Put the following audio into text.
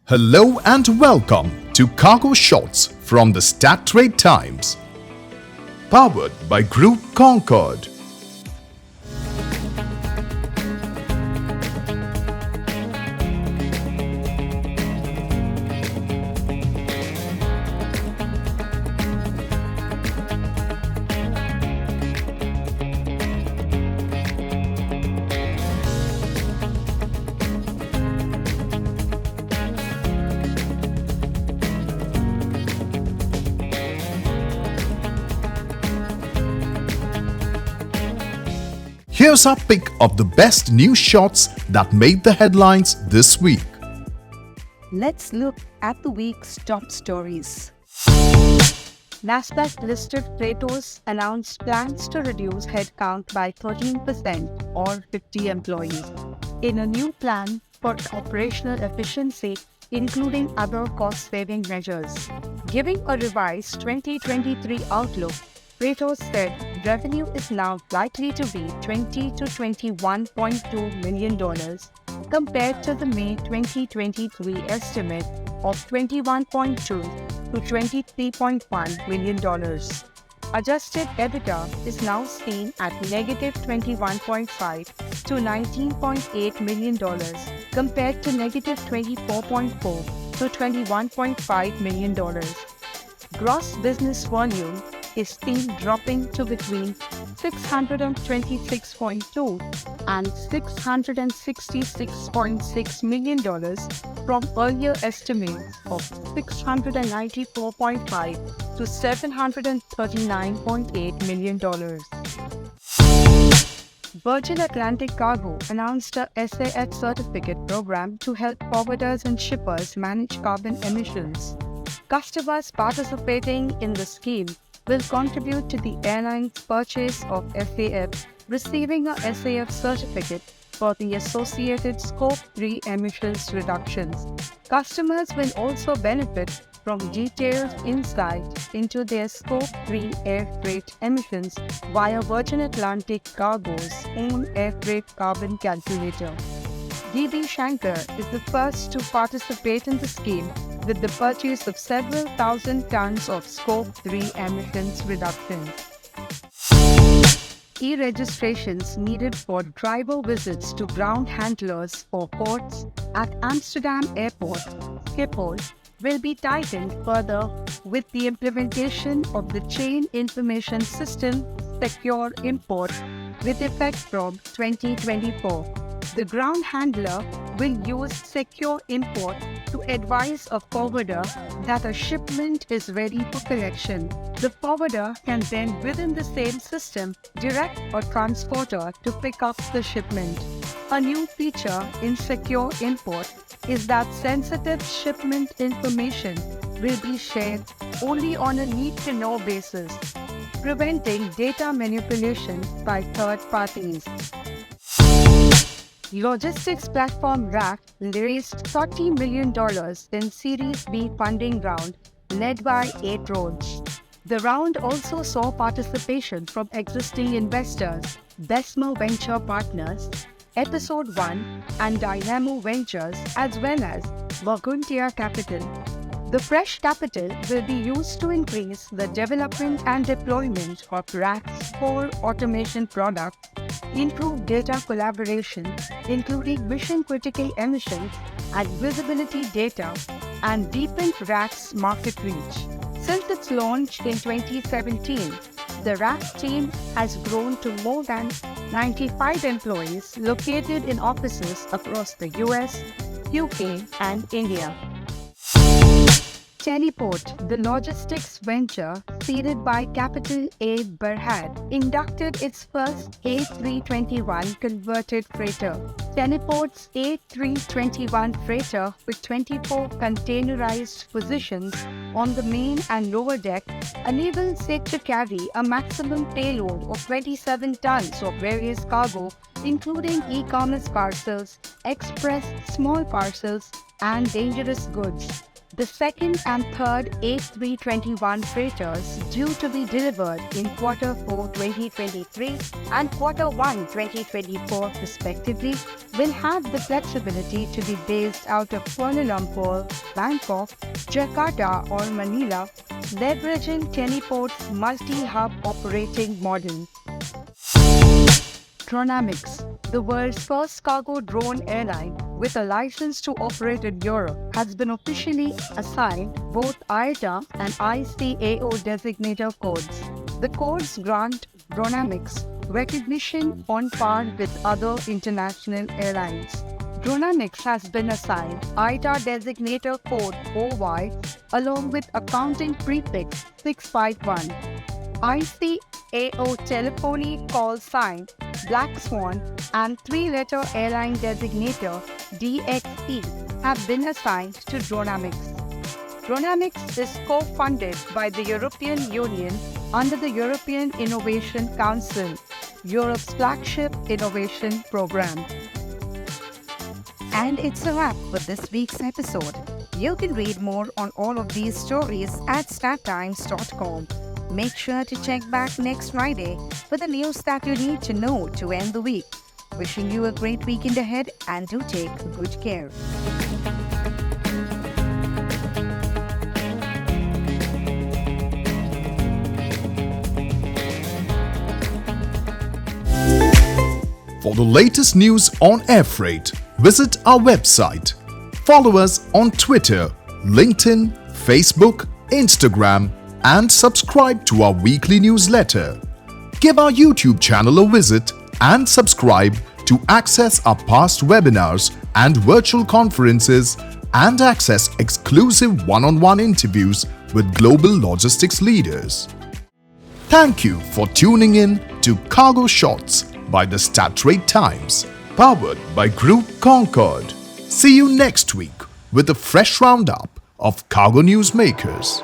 Hello and welcome to Cargo Shots from the Stat Trade Times, powered by Group Concorde. Here's our pick of the best news shots that made the headlines this week. Let's look at the week's top stories. Nasdaq-listed Freightos announced plans to reduce headcount by 13% or 50 employees in a new plan for operational efficiency, including other cost-saving measures. Giving a revised 2023 outlook, Freightos said revenue is now likely to be $20 to $21.2 million compared to the May 2023 estimate of $21.2 to $23.1 million. Adjusted EBITDA is now seen at negative $21.5 to $19.8 million compared to negative $24.4 to $21.5 million. Gross business volume is seen dropping to between $626.2 and $666.6 million from earlier estimates of $694.5 to $739.8 million. Virgin Atlantic Cargo announced a SAF certificate program to help forwarders and shippers manage carbon emissions. Customers participating in the scheme will contribute to the airline's purchase of SAF, receiving a SAF certificate for the associated Scope 3 emissions reductions. Customers will also benefit from detailed insight into their Scope 3 air freight emissions via Virgin Atlantic Cargo's own air freight carbon calculator. DB Schenker is the first to participate in the scheme with the purchase of several thousand tons of Scope 3 emissions reductions. E-registrations needed for driver visits to ground handlers for ports at Amsterdam Airport, Schiphol, will be tightened further with the implementation of the Chain Information System Secure Import with effect from 2024. The ground handler will use Secure Import to advise a forwarder that a shipment is ready for collection. The forwarder can then, within the same system, direct a transporter to pick up the shipment. A new feature in Secure Import is that sensitive shipment information will be shared only on a need-to-know basis, preventing data manipulation by third parties. Logistics platform Raft raised $30 million in Series B funding round led by 8 roads. The round also saw participation from existing investors, Besmo Venture Partners, Episode 1 and Dynamo Ventures, as well as Burgundia Capital. The fresh capital will be used to increase the development and deployment of Raft's core automation product, improve data collaboration, including mission-critical emissions and visibility data, and deepen Raft's market reach. Since its launch in 2017, the Raft team has grown to more than 95 employees located in offices across the US, UK, and India. Teleport, the logistics venture seeded by Capital A Berhad, inducted its first A321 converted freighter. Teleport's A321 freighter with 24 containerized positions on the main and lower deck enables it to carry a maximum payload of 27 tons of various cargo, including e-commerce parcels, express small parcels, and dangerous goods. The second and third A321 freighters due to be delivered in Q4 2023 and Q1 2024 respectively will have the flexibility to be based out of Kuala Lumpur, Bangkok, Jakarta or Manila, leveraging Teleport's multi-hub operating model. Dronamics, the world's first cargo drone airline with a license to operate in Europe, has been officially assigned both IATA and ICAO designator codes. The codes grant Dronamics recognition on par with other international airlines. Dronamics has been assigned IATA designator code OY along with accounting prefix 651. ICAO telephony call sign Black Swan and three-letter airline designator DXE have been assigned to Dronamics. Dronamics is co-funded by the European Union under the European Innovation Council, Europe's flagship innovation program. And it's a wrap for this week's episode. You can read more on all of these stories at stattimes.com. Make sure to check back next Friday for the news that you need to know to end the week. Wishing you a great weekend ahead and do take good care. For the latest news on air freight, visit our website. Follow us on Twitter, LinkedIn, Facebook, Instagram, and subscribe to our weekly newsletter. Give our YouTube channel a visit and subscribe to access our past webinars and virtual conferences and access exclusive one-on-one interviews with global logistics leaders. Thank you for tuning in to Cargo Shots by the Strat Times, powered by Group Concorde. See you next week with a fresh roundup of cargo news makers.